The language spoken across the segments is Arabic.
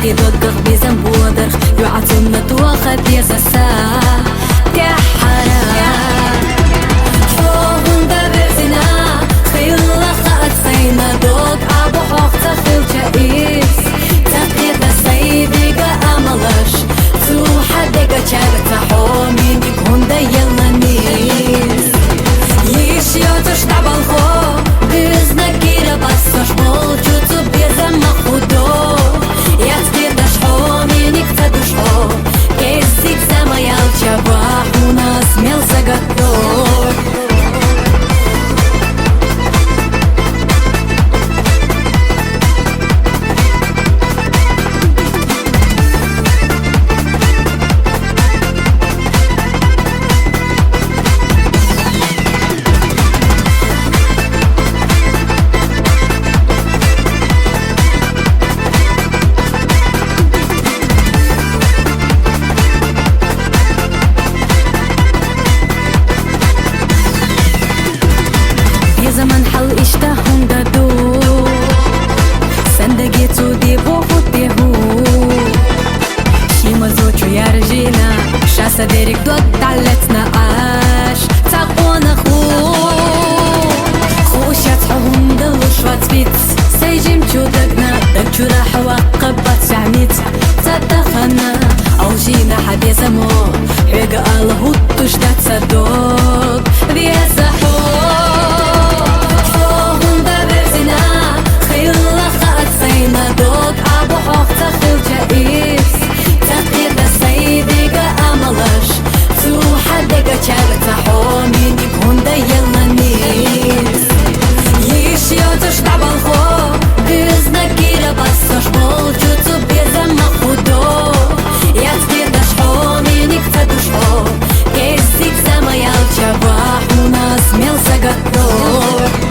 دي ضدق بزنب ودرخ يعطينا توخد يزسا كحرا شوهن دبرزنا خيلا خات سينا دوك أبو حوق تخيل جائز تقير بسيدك أملش تو حدك چرت حومي نيك هندا يلا نيز يشيوتش دبالخو بزنا كيرا بسش молчу без махудо я тебе дошел миник тадушо кесик замаял чаба у нас мел заготов زمان حل اشتهون دادو سندگی تو دی بخود دیهو شیما زوچو یارجینا شاسا دیرک دود دالتنا آش تاقونا خو خوشات حهم دلوش واتبيت سيجيم چودقنا دكچو راح وقبات سعنيت تدخنا او جينا حبيزمو حيقا الله تشتات صدوق بيزحو دوك أبو حوق تخيل جائز تقير بسيدك أملش تو حدك چرت حومي نيك هندا يلا نيز يشيوتش دبالخو بزنا كيرا بسش молчу تو без махудо я тебе даш حومي نيك تدушо кесик замаял чаба у нас мел заготов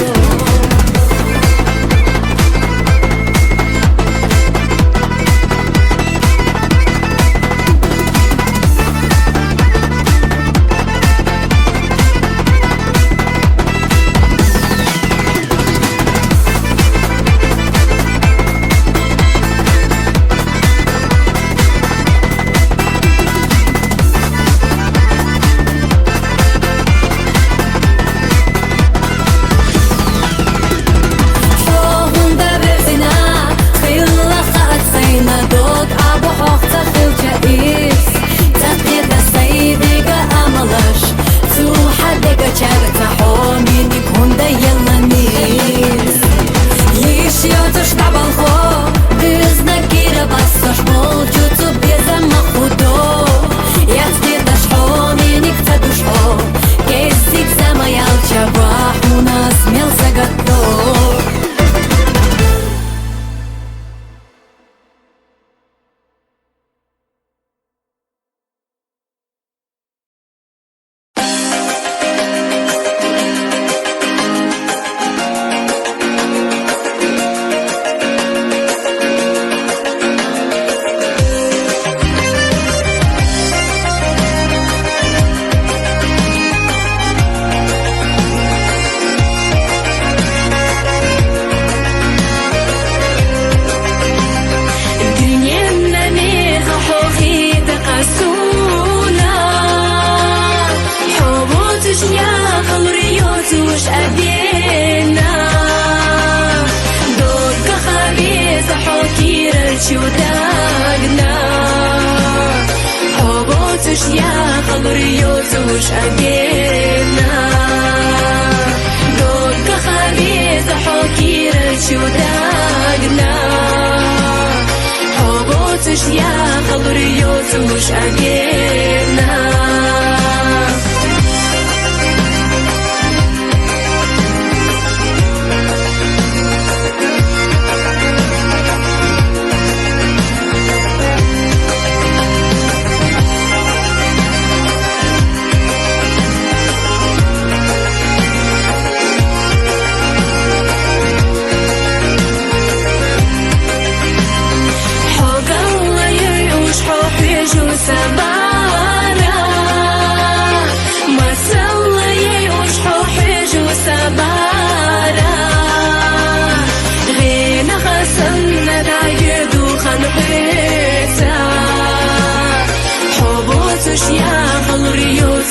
Sama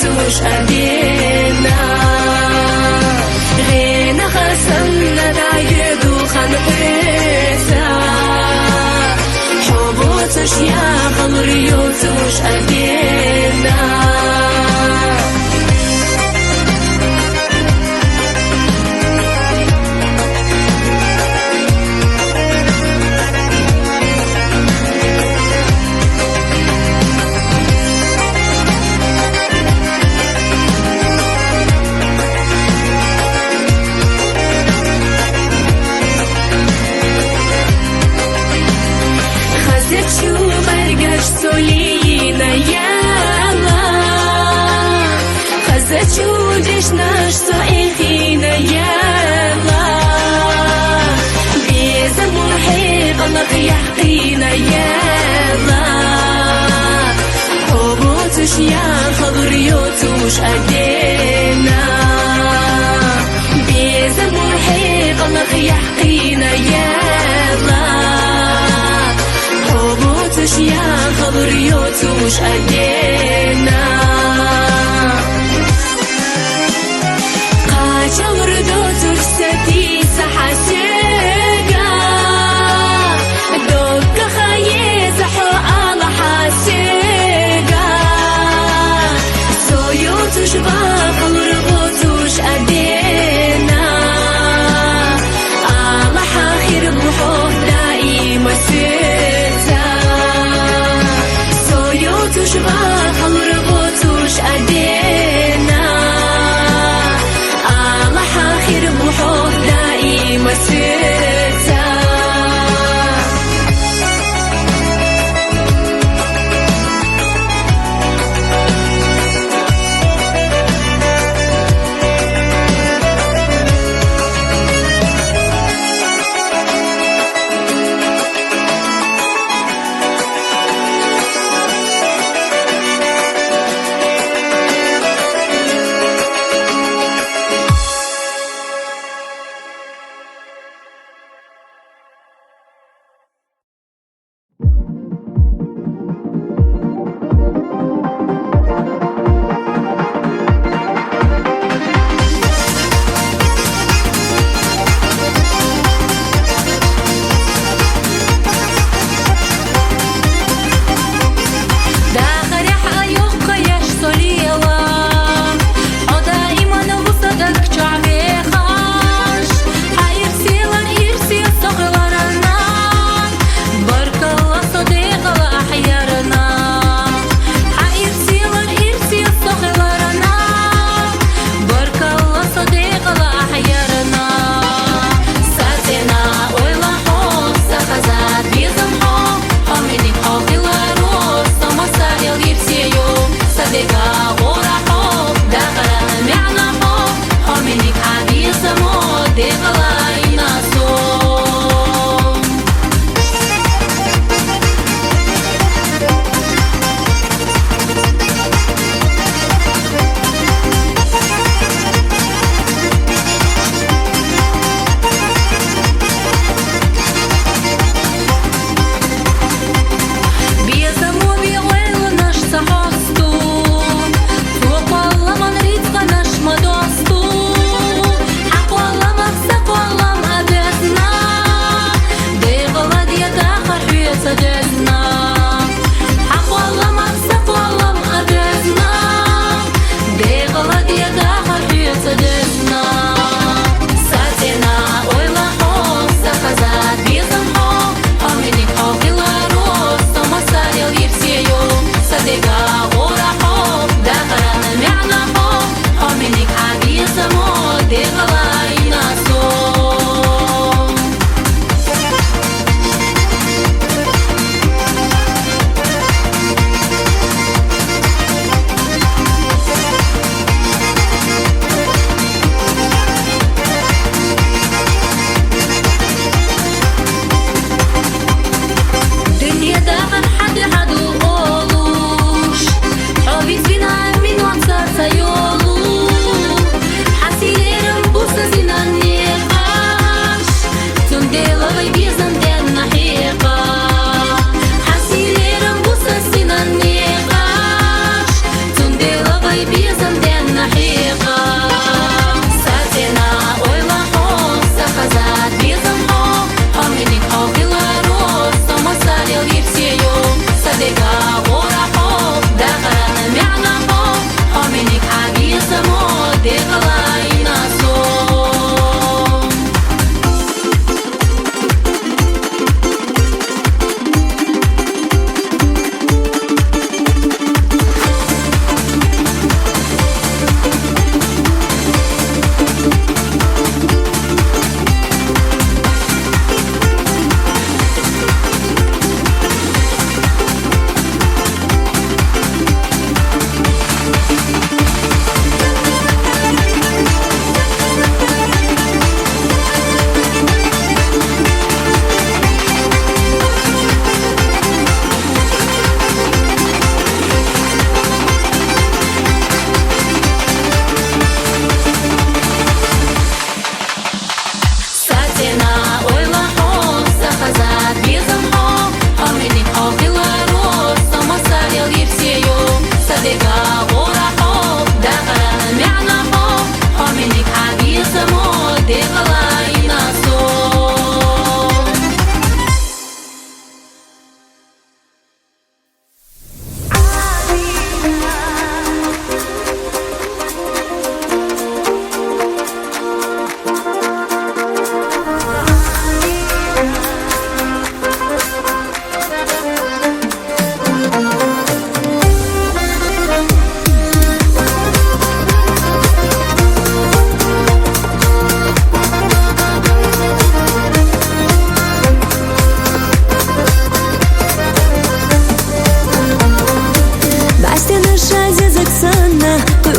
يوتوش أدينا غينا خسمنا دايدو خنقريسا حبوتش يا خمر يوتوش أدينا Солина яла Хазачудиш наш соихина яла Биза محيط الله يحقينا яла حبوتش يا خضر يوتوش أدينا بيزا محيط الله يحقينا яла حبوتش يا خضر يوتوش أدينا قاچا وردوتوش ستيسا حسيقا دوكا خايزة حوالا حسيقا سويوتوش باقل رغوتوش أدينا الله حاخر بحوه دائما سيتا سويوتوش باقل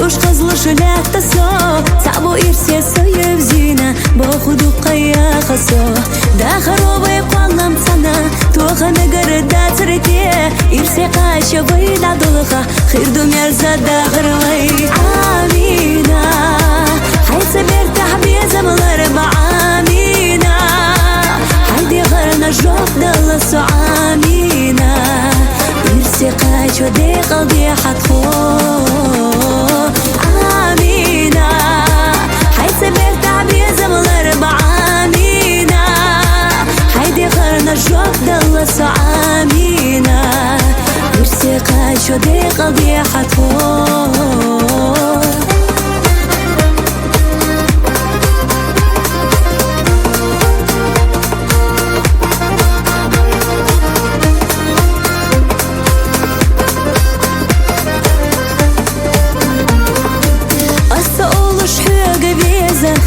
وش خزلش لا تسو صعبو إرسي سوي بزينة باخدو قيا خسو داخرو بيقوالم سنة توخا نقردا ترتي إرسي قاشا ويلا دولخا خير دمير زادا غروي آمينة حيث بيرتاح بيزم الأربع آمينة هيدي غرنا جوف دلسو آمينة إرسي قاشا ودي قلبي حتخو آمينة حيث بيرتاح بيزم الأربع آمينة هيدي غرنا جوف دلسو آمينة إرسي قاشا ودي قلبي حتخو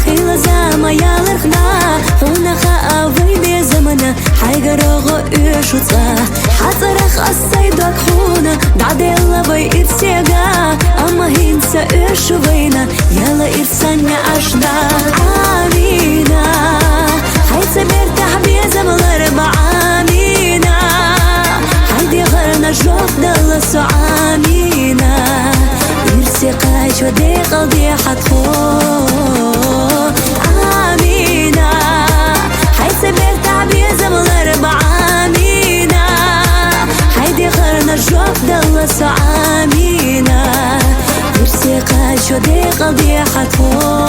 خيل زما يالرخنا هنا خاوي بزمنا حيقرغو إيشوتا حترخ السيدك خونا دعدي الله بي إرسيقا أما هينسا إيشوينا يلا إرسانيا أشدا آمينة حيث بيرتاح بيزم الأربع آمينة هيدي غرنا جوف دلسو آمينة إرسي قاش ودي قلبي حتخو آمينة حيث بيرتاح بيزم الأربع آمينة هيدي غرنا جوف دلسو آمينة إرسي قاش ودي قلبي حتخو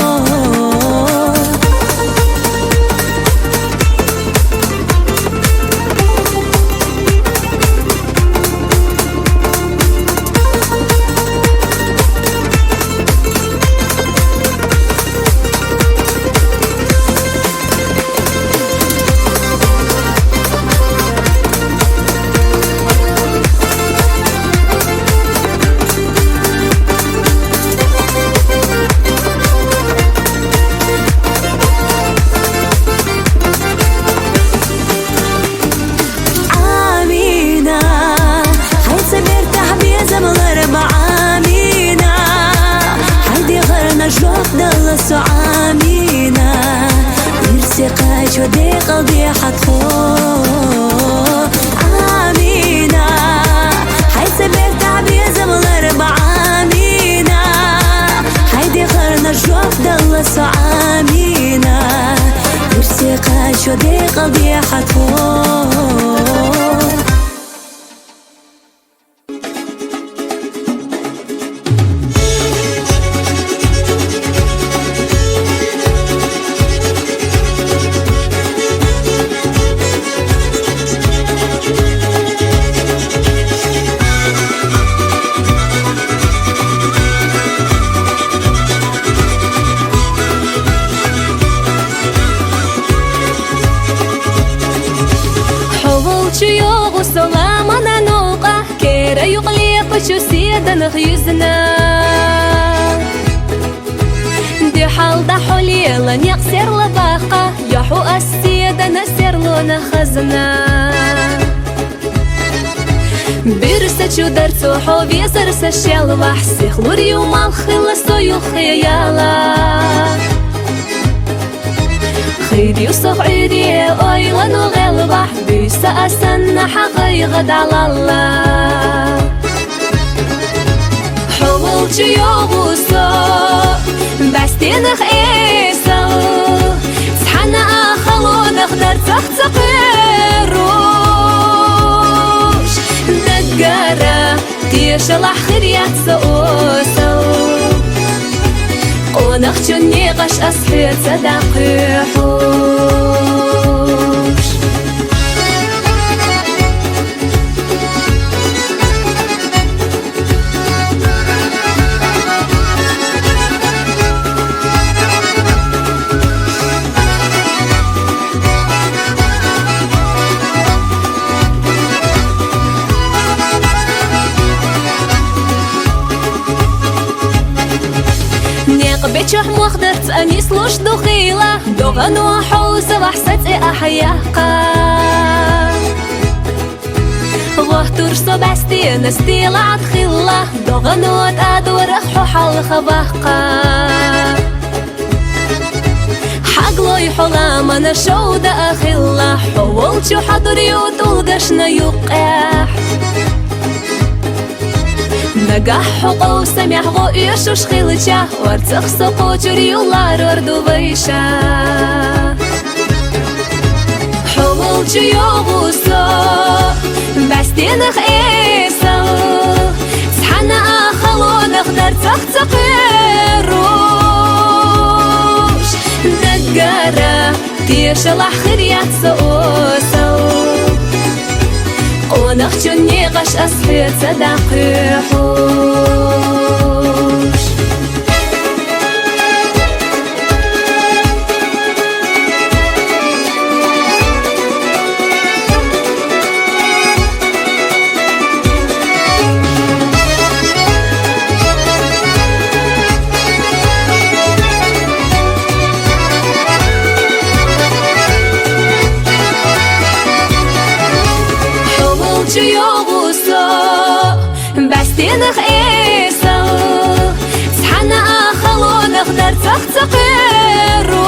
جوف دلسو آمينة إرسي قاش ودي قلبي حتخو آمينة حيث بيرتاح بيزم الأربع آمينة هيدي غرنا جوف دلسو آمينة إرسي قاش ودي قلبي حتخو شيوخ وسلامنا نوقع كيرا يقليق شو سيدنا خيزنا دي حال دحو ليلا يقسر لباقة يحو السيدنا سير لنا خزنا بيرسة شو درتو حو بيزرسة شيال وحسي خلوري ومال خلصو يخيالا خيري وصغيري أيضا وغلبة بيسا أسنى حقيقة على الله حولت يغوصو بستينخ إيسو سحنا أخلو نقدر تختقروش نقرا تيشلح خريات سؤوسو ونخشني قش أصحير صداقي حوش بيتشوح مخدرت أني سلوش دخيلة دوغن وحوزة وحسد أحياقا وحتور صبستي نستيل عتخلة دغنوت أدور حوحل خبقة حقلو يحولا من شود أخلة حولتو حضري وتلقشنا يقاح نجح حقو سمح غويشوش خلتشا وارتخ سقو جريولار وردو بيشا حولتو يغوصو بستينخ إيسا سحنا أخلو نقدر تقيروش نقارا تيشل أخريات سؤوسو ونخشو نيغش أسفير تدقيحوش يغوصو بستينخ إيسا سحنا أخلو نقدر تقيروش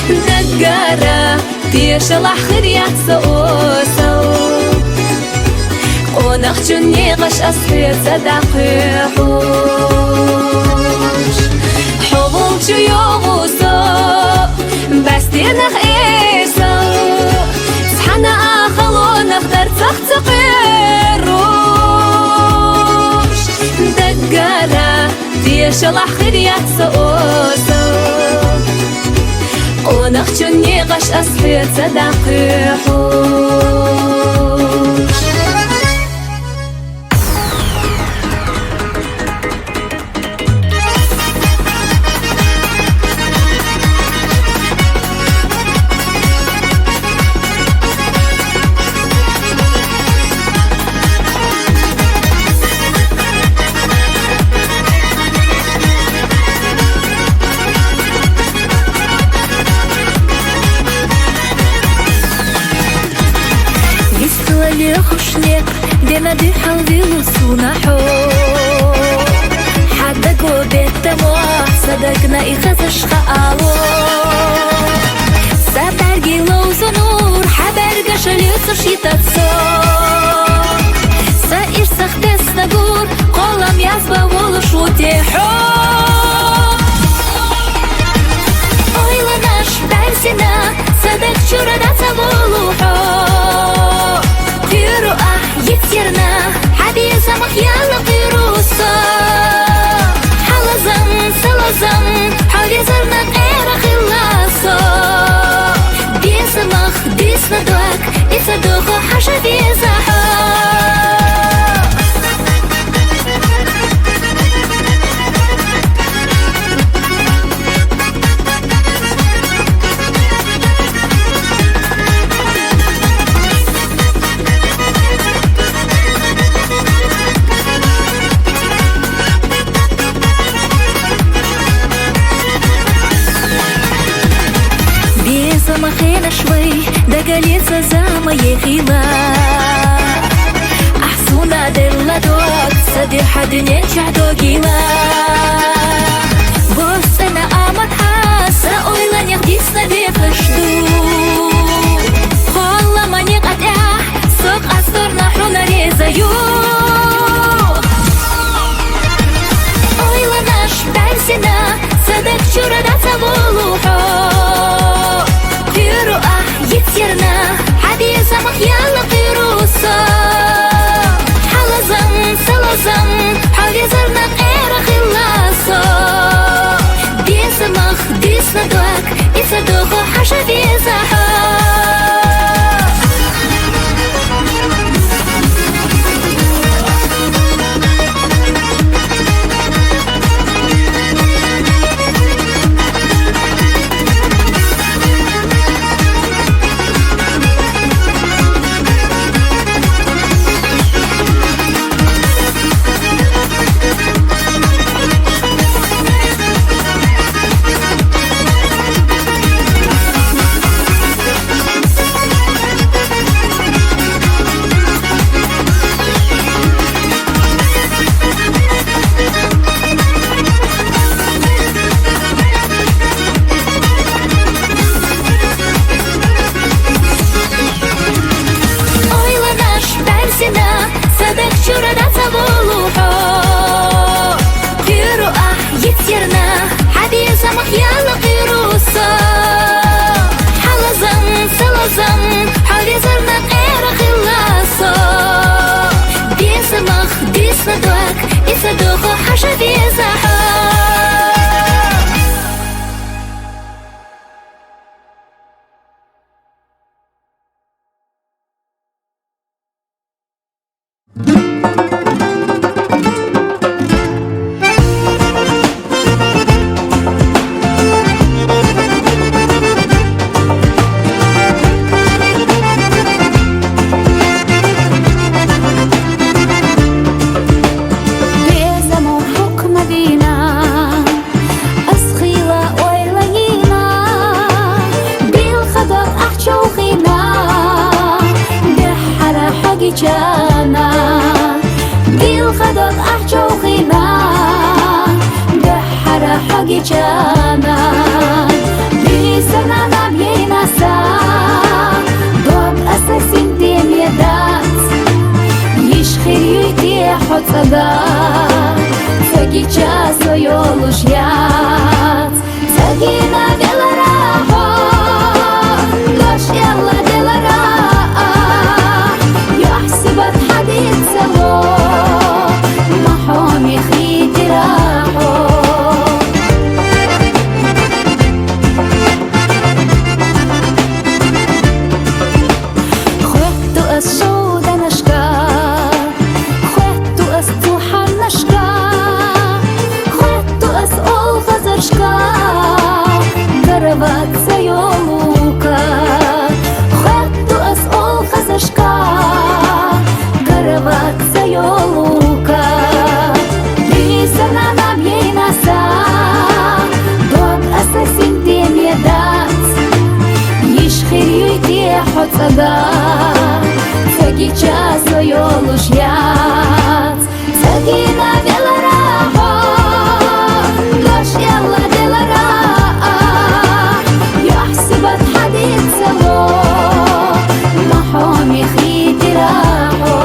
نقارا تيشل أخريات سؤوسو ونخشو نيغش أسفير تدقيحوش حولتو يغوصو بستينخ إيسا سحنا أخلو نقدر تقيروش دقارا تيشل أخريات سؤوسو ونخشو نيغش أسفير تدقيحوش خشنك ديما ديحل ديلوسو نحو حدك وبيت موح صدقنا إخسش خالو سابرجي لوزو نور حبرجة شليوسو شيتاتسو ساير سختس نقول قولم يزبا ولشو تيحو ойла наш бәрсина садак чурадатса волухо قيرو يكسرنا حبيب سمح يلا قيروسا حلزم سلزم حولي زرنا غير خلاصا بيسمخ بيسنا دوك يصدقو حشا بيزاحا مخينا شوي دقاليسا زاما يخيلا أحسونا دلا دوك سدي حد ننشع دوكيلا بوس أنا آمد حاسا أويلا نيخديسنا بيخشدو خوالا ما نيقتاح سوق أسطورنا حرونا ريزايو أويلا ناش بارسنا سدك شورداتا волухо يكسرنا حبيب سمح يلا قيروسا حلزم سلزم حولي زرنا غير خلاصا بيسمخ بيسنا دوك يصدقو حشا بيزاحا الخدق أحجو خينا دحر حقي جانا بيسنا نبينا سا دوب أساسين ديم يدات يشخير يدي حد صدا تاقي جاسو يولوش يات تاقينا بيلراحو لوش يلا دلراح يحسبت حديد سلو محوم يخيد راحو خدتو السود نشكا خدتو السوحة نشكا خدتو أسئول خزرشكا قربت سيولوكا خدتو أسئول خزرشكا قربت سيولوكا بيسنا نبينا سا دوب أساسين ديم يدات يشخير يدي حد صدا تاقي جاسو يولوش يات تاقينا بيلراحو لوش يلا دلراح يحسبت حديد سلو محوم يخيد راحو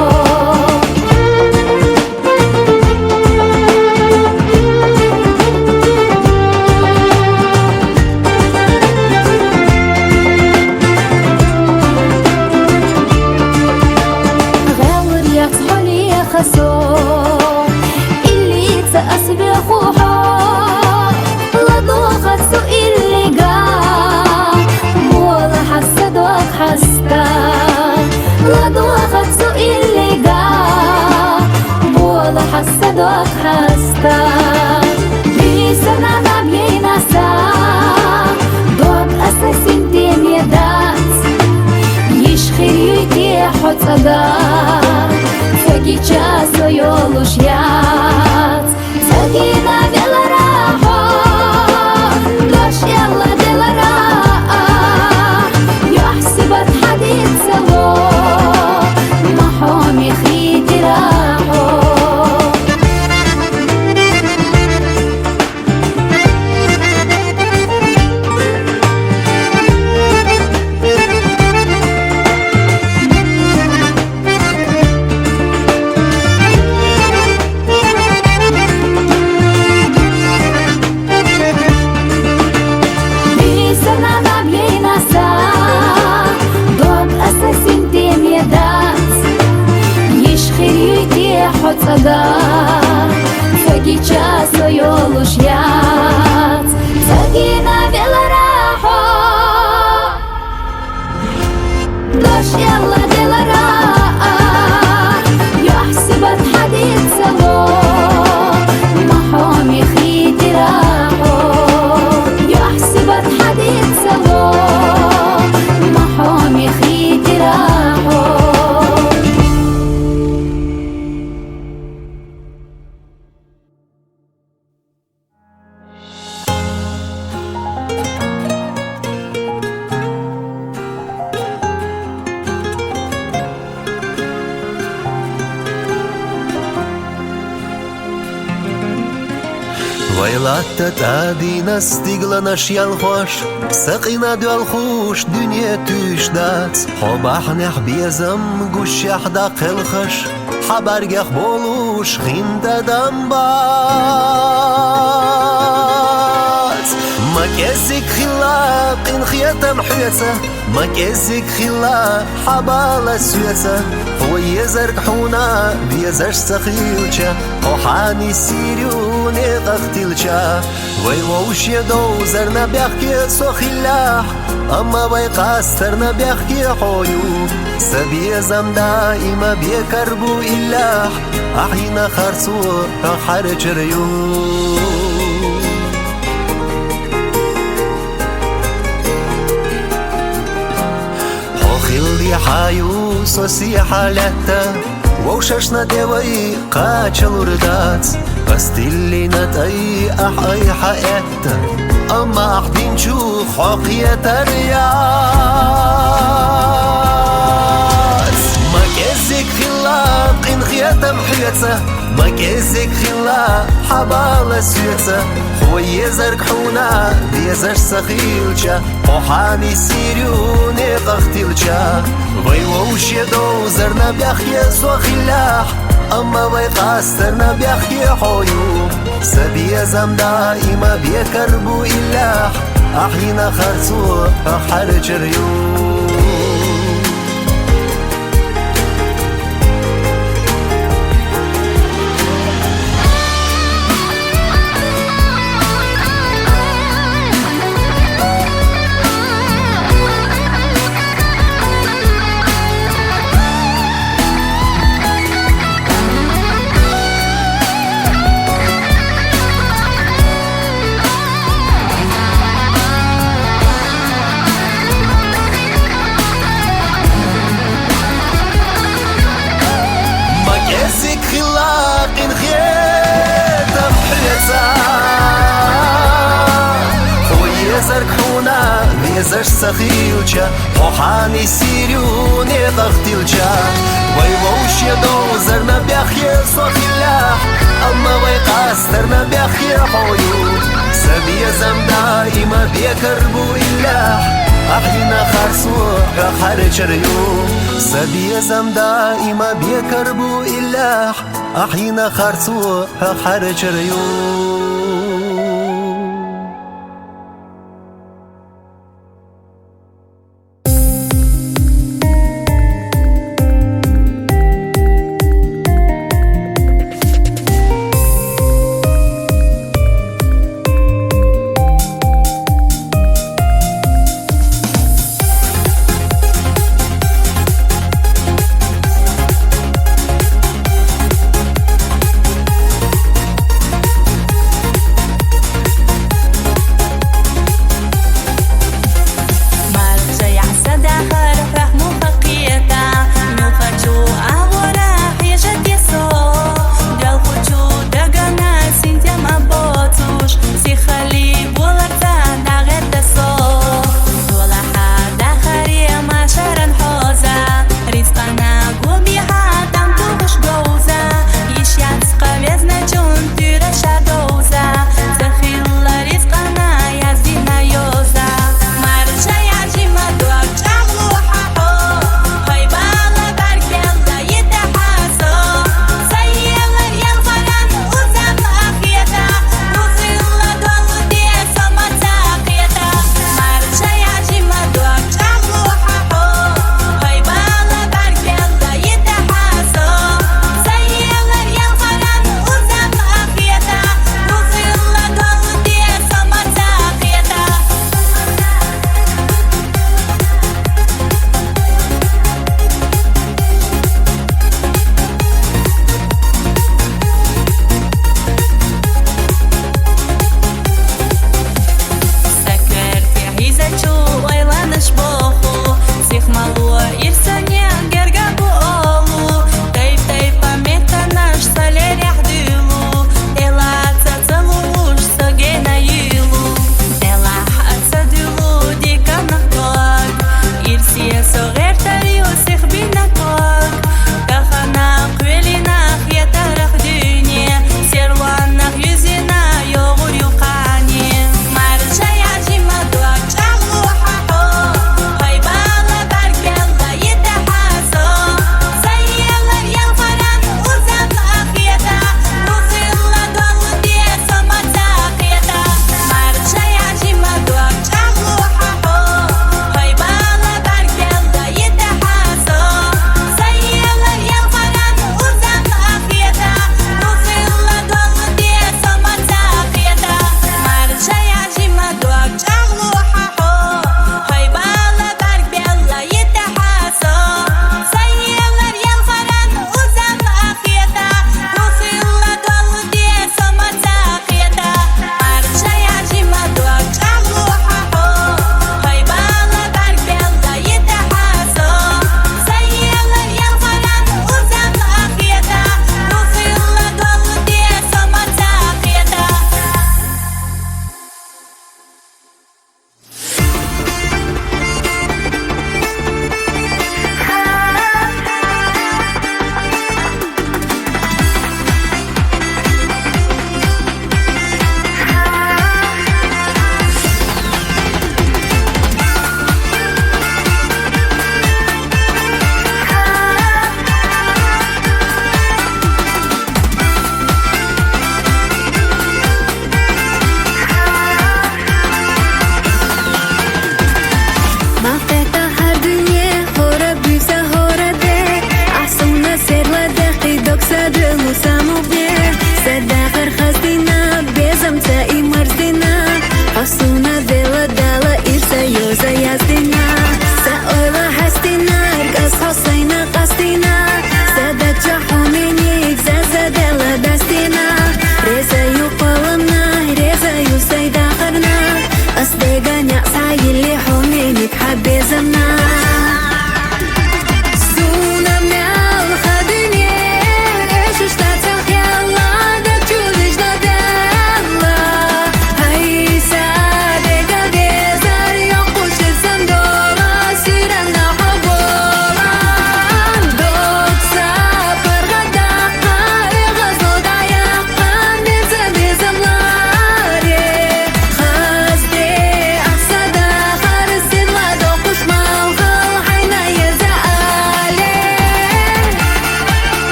غاور يتحولي خسو اللي تأسبي خوحو لضوخت سو اللي قا مولا حسدوك حستا لضوخت سو اللي قا مولا حسدوك حستا بيسنا نبينا سا دوب أساسين ديم يدات يشخير يدي حد صدا تاقي جاسو يولوش يات تاقينا بيلراحو لوش يلا دلراح يحسبت حديد سلو محوم يخيد راحو بيسنا نبينا سا دوب أساسين ديم يدات يشخير يدي حد صدا تاقي جاسو يولوش يات تاقينا بيلراحو لوش يلا دلراح يحسبت حديد سلو محوم يخيد راحو يحسبت حديد سلو محوم يخيد راحو Вайлатта тадина стигла наш ялхош Сақина дуалхуш дунья тушдац Хобахнях безам гушяхда қилхаш Хабаргах болуш хиндадам бац Макезик хила قنخيتم حيسة مكزك خلا حبالة سويسة هو يزرق حونا بيزرش سخيلشا وحاني سيريوني قختلشا ويوش يدو زرنا بيحكي سخلاح أما بيقاسترنا بيحكي حيو سبيزم دائما بيكربو إلاح أحينا خرسو حرج ريو خلي حيو سوسي حالتا ووششنا دوي قاتل وردات قستلي نتأي أحي حياتا أما أحدين نشوف حقية الرياض ما كزك خلاق إن خيتم حيتة ما كيزك خلا حبالة سيتة هو يزرق حونا بيزر سخيلشا وحاني سيريوني قختيلشا ويوش يدو زرنا بيخي سوخلاح أما بيقاسترنا بيخي حيو سبي زم دائما بيكربو إلاح أحينا خرسو أحرج ريو يزك خلاق خيتم حيتا هو يزرق حونا بيزر سخيلشا وحاني سيريوني ضغطيلشا ويوش يدو زرنا بيخي صخلاح أما ويقاسترنا بيخي حيو سبي زم دائما بيكربو إلاح أحينا خرسو حرج ريو سبي زم دائما بيكربو إلاح أحينا خرسو حرج ريو